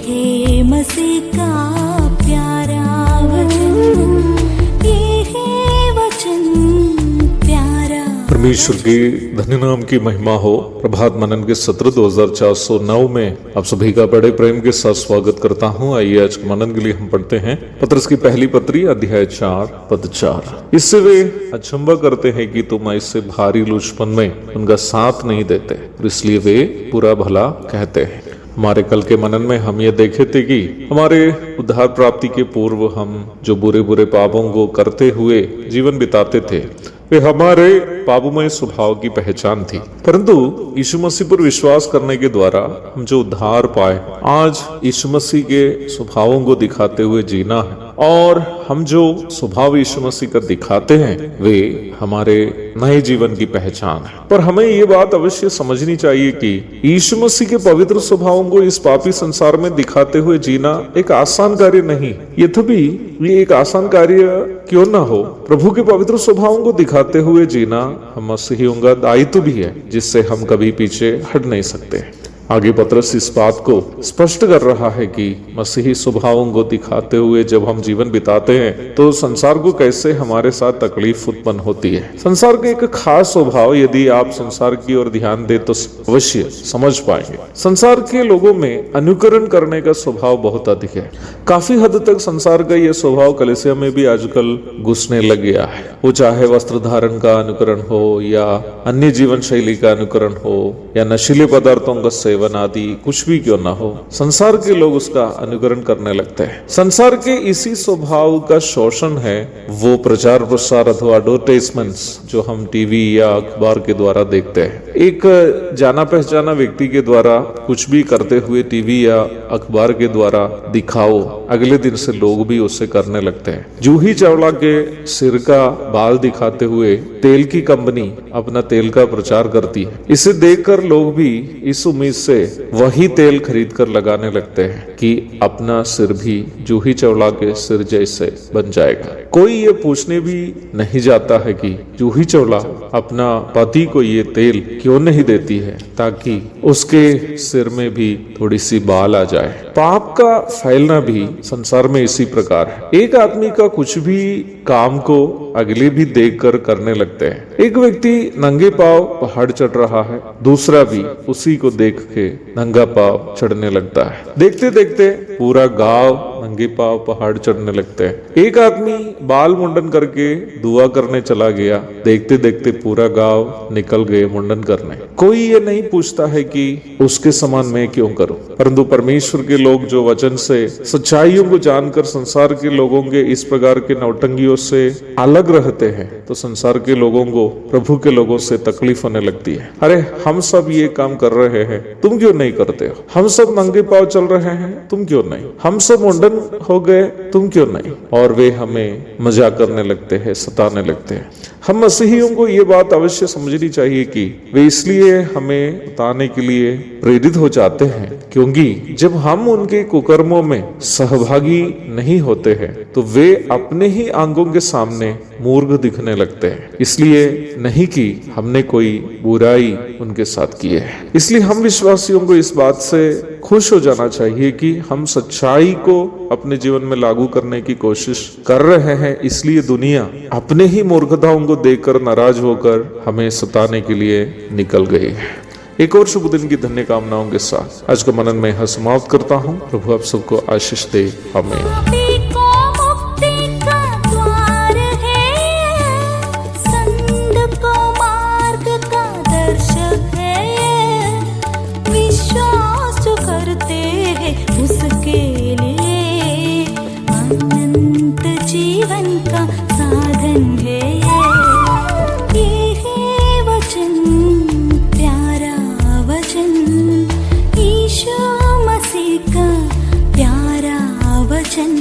है मसीह का प्यारा वचन, ये है वचन प्यारा। परमेश्वर के धन्य नाम की महिमा हो। प्रभात मनन के सत्र 2409 में आप सभी का बड़े प्रेम के साथ स्वागत करता हूं। आइए आज के मनन के लिए हम पढ़ते हैं पत्रस की पहली पत्री अध्याय 4 पद 4। इससे वे अचंभा करते हैं कि तुम ऐसे भारी लुचपन में उनका साथ नहीं देते, इसलिए वे बुरा भला कहते हैं। हमारे कल के मनन में हम ये देखे थे कि हमारे उद्धार प्राप्ति के पूर्व हम जो बुरे बुरे पापों को करते हुए जीवन बिताते थे वे हमारे पापमय स्वभाव की पहचान थी, परंतु यीशु मसीह पर विश्वास करने के द्वारा हम जो उद्धार पाए, आज यीशु मसीह के स्वभावों को दिखाते हुए जीना है। और हम जो स्वभाव यीशु मसीह का दिखाते हैं वे हमारे नए जीवन की पहचान है। पर हमें ये बात अवश्य समझनी चाहिए कि यीशु मसीह के पवित्र स्वभावों को इस पापी संसार में दिखाते हुए जीना एक आसान कार्य नहीं। यद्यपि ये एक आसान कार्य क्यों ना हो, प्रभु के पवित्र स्वभावों को दिखाते हुए जीना हम मसीहियों का दायित्व भी है, जिससे हम कभी पीछे हट नहीं सकते। आगे पत्रस इस बात को स्पष्ट कर रहा है कि मसीही स्वभावों को दिखाते हुए जब हम जीवन बिताते हैं तो संसार को कैसे हमारे साथ तकलीफ उत्पन्न होती है। संसार का एक खास स्वभाव यदि आप संसार की ओर ध्यान दे तो अवश्य समझ पाएंगे। संसार के लोगों में अनुकरण करने का स्वभाव बहुत अधिक है। काफी हद तक संसार का यह स्वभाव कलीसिया में भी आजकल घुसने लग गया है। वो चाहे वस्त्र धारण का अनुकरण हो या अन्य जीवन शैली का अनुकरण हो या नशीले पदार्थों का सेवन आदि कुछ भी क्यों ना हो, संसार के लोग उसका अनुकरण करने लगते हैं। संसार के इसी स्वभाव का शोषण है वो प्रचार प्रसार अथवा एडवर्टाइजमेंट्स जो हम टीवी या अखबार के द्वारा देखते हैं। एक जाना पहचाना व्यक्ति के द्वारा कुछ भी करते हुए टीवी या अखबार के द्वारा दिखाओ, अगले दिन से लोग भी उससे करने लगते हैं। जूही चावला के सिर का बाल दिखाते हुए तेल की कंपनी अपना तेल का प्रचार करती है। इसे देखकर लोग भी इस उम्मीद से वही तेल खरीद कर लगाने लगते हैं कि अपना सिर भी जूही चावला के सिर जैसे बन जाएगा। कोई ये पूछने भी नहीं जाता है कि जूही चावला अपना पति को ये तेल क्यों नहीं देती है ताकि उसके सिर में भी थोड़ी सी बाल आ जाए। पाप का फैलना भी संसार में इसी प्रकार है। एक आदमी का कुछ भी काम को अगले भी देखकर करने लगते हैं। एक व्यक्ति नंगे पांव पहाड़ चढ़ रहा है, दूसरा भी उसी को देख के नंगा पांव चढ़ने लगता है। देखते देखते पूरा गांव नंगे पांव पहाड़ चढ़ने लगते हैं। एक आदमी बाल मुंडन करके दुआ करने चला गया, देखते देखते पूरा गांव निकल गए मुंडन करने। कोई ये नहीं पूछता है कि उसके समान मैं क्यों करूं, परंतु परमेश्वर के लोग जो वचन से सच्चाइयों को जानकर संसार के लोगों के इस प्रकार के नौटंगियों से अलग रहते हैं तो संसार के लोगों को प्रभु के लोगों से तकलीफ होने लगती है। अरे हम सब ये काम कर रहे हैं, तुम क्यों नहीं करते हो? हम सब नंगे पांव चल रहे हैं, तुम क्यों नहीं? हम सब मुंडन हो गए, तुम क्यों नहीं? और वे हमें मजाक करने लगते हैं, सताने लगते हैं। हम मसीहियों को ये बात अवश्य समझनी चाहिए कि वे इसलिए हमें बताने के लिए प्रेरित हो जाते हैं क्योंकि जब हम उनके कुकर्मों में सहभागी नहीं होते हैं तो वे अपने ही आंगों के सामने मूर्ख दिखने लगते हैं। इसलिए नहीं कि हमने कोई बुराई उनके साथ की है। इसलिए हम विश्वासियों को इस बात से खुश हो जाना चाहिए कि हम सच्चाई को अपने जीवन में लागू करने की कोशिश कर रहे हैं। इसलिए दुनिया अपने ही मूर्खताओं को देखकर नाराज होकर हमें सताने के लिए निकल गई है। एक और शुभ दिन की धन्य कामनाओं के साथ आज का मनन में यहाँ समाप्त करता हूँ। प्रभु आप सबको आशीष दे। आमीन। जीवन का साधन है ये है वचन प्यारा वचन, यीशु मसीह का प्यारा वचन।